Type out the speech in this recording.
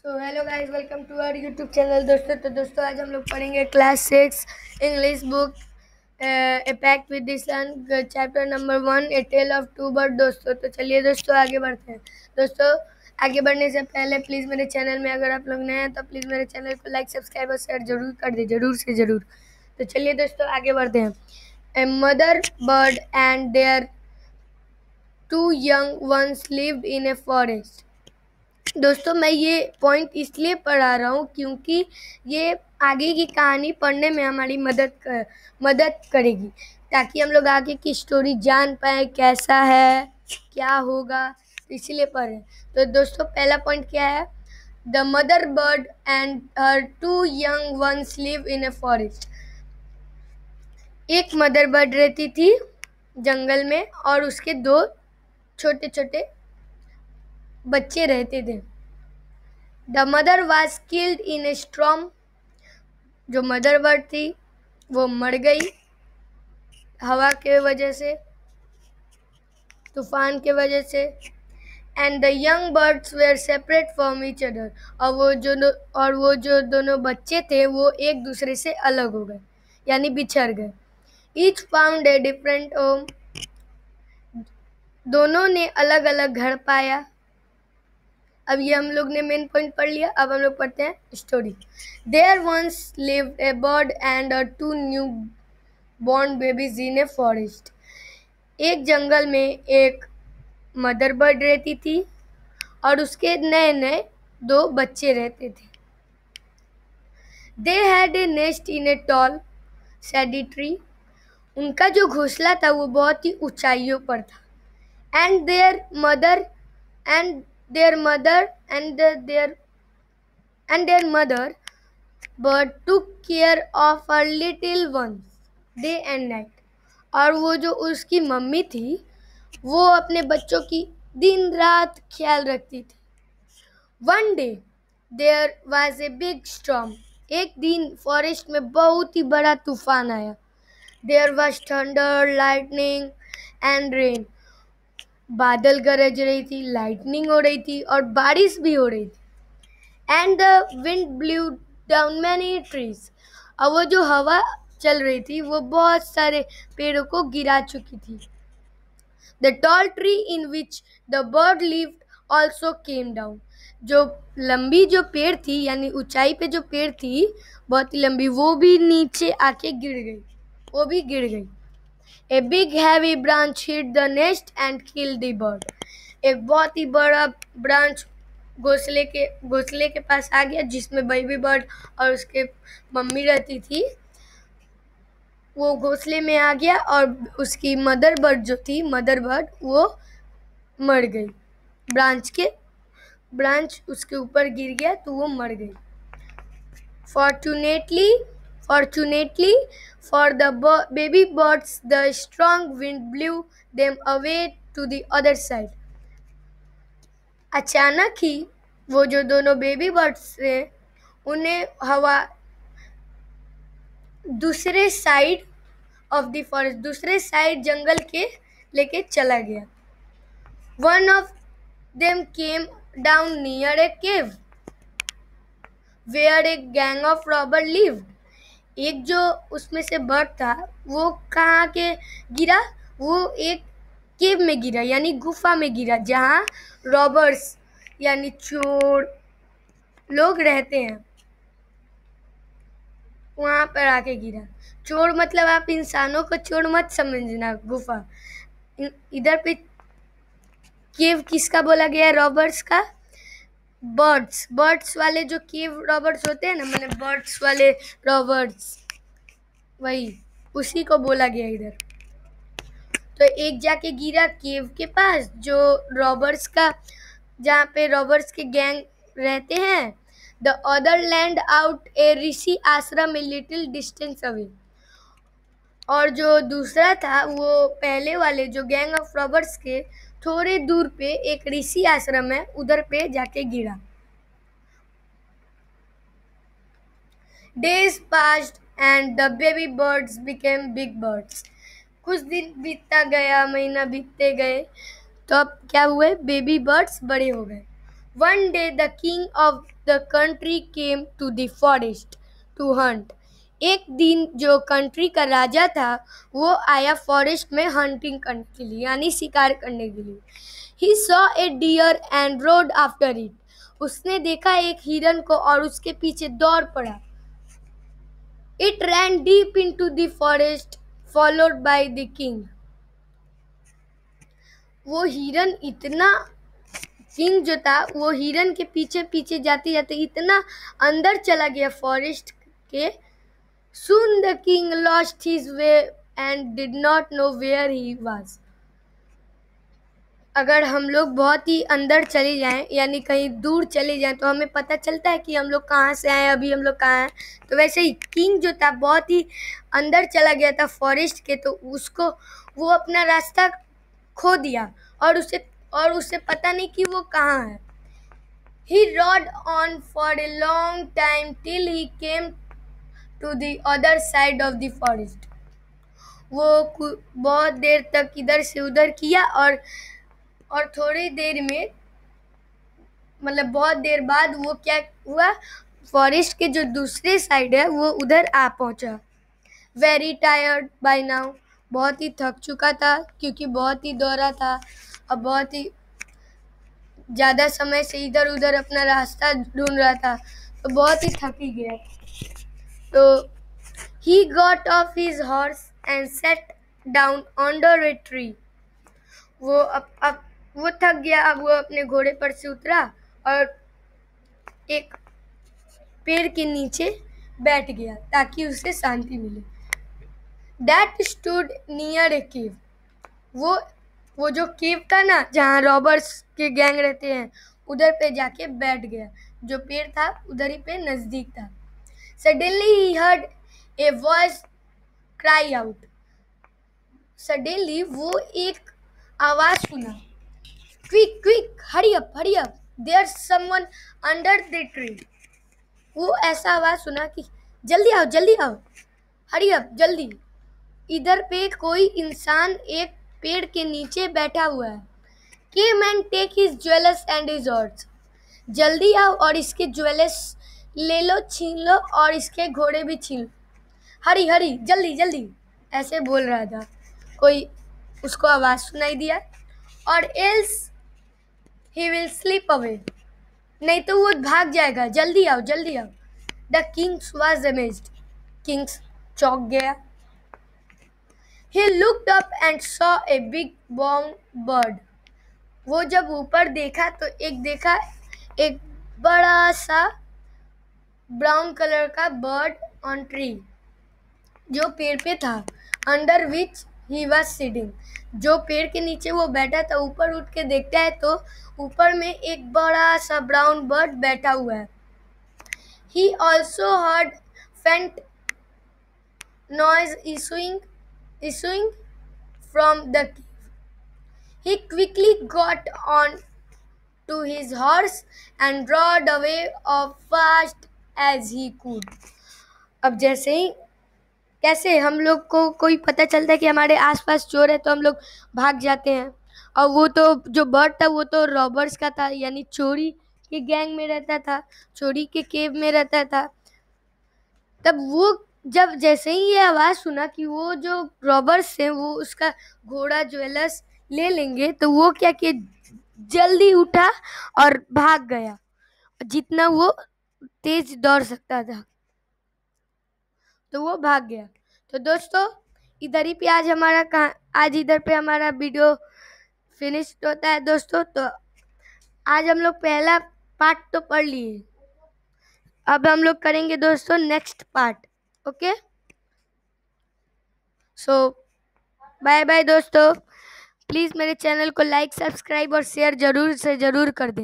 So hello guys, welcome to our YouTube channel. दोस्तों आज हम लोग पढ़ेंगे class 6 English book a pact with the sun, chapter number 1 a tale of two bird. दोस्तों चलिए दोस्तों आगे बढ़ते हैं। दोस्तों आगे बढ़ने से पहले प्लीज़ मेरे चैनल में अगर आप लोग नए हैं तो प्लीज़ मेरे चैनल को लाइक सब्सक्राइब और शेयर जरूर कर दे, जरूर से ज़रूर। तो चलिए दोस्तों आगे बढ़ते हैं। A mother bird and their two young ones lived in a forest. दोस्तों मैं ये पॉइंट इसलिए पढ़ा रहा हूँ क्योंकि ये आगे की कहानी पढ़ने में हमारी मदद करेगी, ताकि हम लोग आगे की स्टोरी जान पाए कैसा है, क्या होगा, इसीलिए पढ़ें। तो दोस्तों पहला पॉइंट क्या है? The mother bird and her two young ones live in a forest. एक मदर बर्ड रहती थी जंगल में और उसके दो छोटे छोटे बच्चे रहते थे। The mother was killed in A storm. जो मदर बर्ड थी वो मर गई हवा के वजह से, तूफान के वजह से। And the young birds were separate from each other. और वो जो दोनों बच्चे थे वो एक दूसरे से अलग हो गए, यानी बिछड़ गए। Each found a different home. दोनों ने अलग अलग घर पाया। अब ये हम लोग ने मेन पॉइंट पढ़ लिया। अब हम लोग पढ़ते हैं story. There once lived a bird and two new born babies in a forest. एक जंगल में एक मदर बर्ड रहती थी और उसके नए नए दो बच्चे रहते थे। They had a nest in a tall सैडी tree. उनका जो घोंसला था वो बहुत ही ऊंचाइयों पर था। And there mother bird took care of her little ones day and night। और वो जो उसकी मम्मी थी वो अपने बच्चों की दिन रात ख्याल रखती थी। One day there was a big storm। एक दिन फॉरेस्ट में बहुत ही बड़ा तूफान आया। There was thunder, lightning and rain। बादल गरज रही थी, लाइटनिंग हो रही थी और बारिश भी हो रही थी। And the wind blue down many trees. और वो जो हवा चल रही थी वो बहुत सारे पेड़ों को गिरा चुकी थी। The tall tree in which the bird lived also came down. जो लंबी जो पेड़ थी, यानी ऊंचाई पे जो पेड़ थी बहुत ही लंबी, वो भी नीचे आके गिर गई, वो भी गिर गई। A big heavy branch hit the nest and killed the bird। एक बहुत ही बड़ा ब्रांच घोंसले के पास आ गया जिसमें बेबी बर्ड और उसके मम्मी रहती थी। वो घोंसले में आ गया और उसकी मदर बर्ड वो मर गई। ब्रांच उसके ऊपर गिर गया तो वो मर गई। Fortunately for the baby birds, the strong wind blew them away to the other side। अचानक ही वो जो दोनों बेबी बर्ड्स थे उन्हें हवा दूसरे साइड ऑफ द फॉरेस्ट, दूसरे साइड जंगल के लेके चला गया। One of them came down near a cave where a gang of robbers lived। एक जो उसमें से बर्ड था वो कहाँ के गिरा? वो एक केव में गिरा, यानी गुफा में गिरा, जहाँ रॉबर्स यानी चोर लोग रहते हैं, वहाँ पर आके गिरा। चोर मतलब आप इंसानों को चोर मत समझना। गुफा इधर पे केव किसका बोला गया है? रॉबर्स का। बर्ड्स वाले जो केव रॉबर्स होते हैं ना, मैंने बर्ड्स वाले रॉबर्स, वही उसी को बोला गया इधर। तो एक जाके गिरा केव के पास जो रॉबर्स का, जहाँ पे रॉबर्स के गैंग रहते हैं। द अदर लैंड आउट ए ऋषि आश्रम ए लिटिल डिस्टेंस अवे। और जो दूसरा था वो पहले वाले जो गैंग ऑफ रॉबर्स के थोड़े दूर पे एक ऋषि आश्रम है, उधर पे जाके गिरा। Days passed and the baby birds became big birds। कुछ दिन बीतता गया, महीना बीतते गए, तो अब क्या हुए? बेबी बर्ड्स बड़े हो गए। One day the king of the country came to the forest to hunt. एक दिन जो कंट्री का राजा था वो आया फॉरेस्ट में हंटिंग करने के लिए, यानी शिकार करने के लिए. He saw a deer and rode after it. उसने देखा एक हिरन को और उसके पीछे दौड़ पड़ा. It ran deep into the forest, followed by the king. वो हिरन इतना, किंग जो था वो हिरन के पीछे पीछे जाते जाते इतना अंदर चला गया फॉरेस्ट के. Soon the king lost his way and did not know where he was. अगर हम लोग बहुत ही अंदर चले जाएं, यानी कहीं दूर चले जाएं, तो हमें पता चलता है कि हम लोग कहाँ से आए, अभी हम लोग कहाँ हैं. तो वैसे ही किंग जो था बहुत ही अंदर चला गया था फॉरेस्ट के, तो उसको वो अपना रास्ता खो दिया और उसे पता नहीं कि वो कहाँ है. He rode on for a long time till he came to the other side of the forest. वो बहुत देर तक इधर से उधर किया और थोड़ी देर में, मतलब बहुत देर बाद वो क्या हुआ, फॉरेस्ट के जो दूसरे साइड है वो उधर आ पहुंचा. Very tired by now. बहुत ही थक चुका था क्योंकि बहुत ही दौड़ा था और बहुत ही ज़्यादा समय से इधर उधर अपना रास्ता ढूंढ रहा था, तो बहुत ही थक ही गया. तो he got off his horse and sat down under a tree. अब वो थक गया. अब वो अपने घोड़े पर से उतरा और एक पेड़ के नीचे बैठ गया ताकि उसे शांति मिले. That stood near a cave. वो जो केव था ना जहाँ रॉबर्स के गैंग रहते हैं, उधर पे जाके बैठ गया. जो पेड़ था उधर ही पे नजदीक था. Suddenly he heard a voice cry out. Suddenly वो एक आवाज सुना. Quick, quick, hurry up, there's someone under the tree. वो ऐसा आवाज सुना कि जल्दी आओ, hurry up, जल्दी. इधर पे कोई इंसान एक पेड़ के नीचे बैठा हुआ है. Came and take his jewels and his horse. जल्दी आओ और इसके ज्वेलर्स ले लो, छीन लो और इसके घोड़े भी छीन लो. हरी जल्दी ऐसे बोल रहा था. कोई उसको आवाज सुनाई दिया. और else he will slip away. नहीं तो वो भाग जाएगा. जल्दी आओ. The Kings was amazed. Kings चौंक गया. He looked up and saw a big brown bird. वो जब ऊपर देखा तो एक बड़ा सा ब्राउन कलर का बर्ड ऑन ट्री, जो पेड़ पे था. Under which he was sitting. जो पेड़ के नीचे वो बैठा था, ऊपर उठ के देखता है तो ऊपर में एक बड़ा सा ब्राउन बर्ड बैठा हुआ है. He also heard faint noise issuing from the cave. He quickly got on to his horse and rode away as fast as he could. अब कैसे हम लोग को कोई पता चलता है कि हमारे आसपास चोर है तो हम लोग भाग जाते हैं. और वो तो जो बर्ड था वो तो रॉबर्स का था, यानी चोरी के गैंग में रहता था, चोरी के केव में रहता था. तब वो जब जैसे ही ये आवाज़ सुना कि वो जो रॉबर्स हैं वो उसका घोड़ा ज्वेलर्स ले लेंगे, तो वो क्या किया, जल्दी उठा और भाग गया जितना वो तेज दौड़ सकता था. तो वो भाग गया. तो दोस्तों इधर ही पे आज इधर पे हमारा वीडियो फिनिश होता है दोस्तों. तो आज हम लोग पहला पार्ट तो पढ़ लिए. अब हम लोग करेंगे दोस्तों नेक्स्ट पार्ट. ओके, सो बाय बाय दोस्तों. प्लीज़ मेरे चैनल को लाइक, सब्सक्राइब और शेयर जरूर से जरूर कर दें.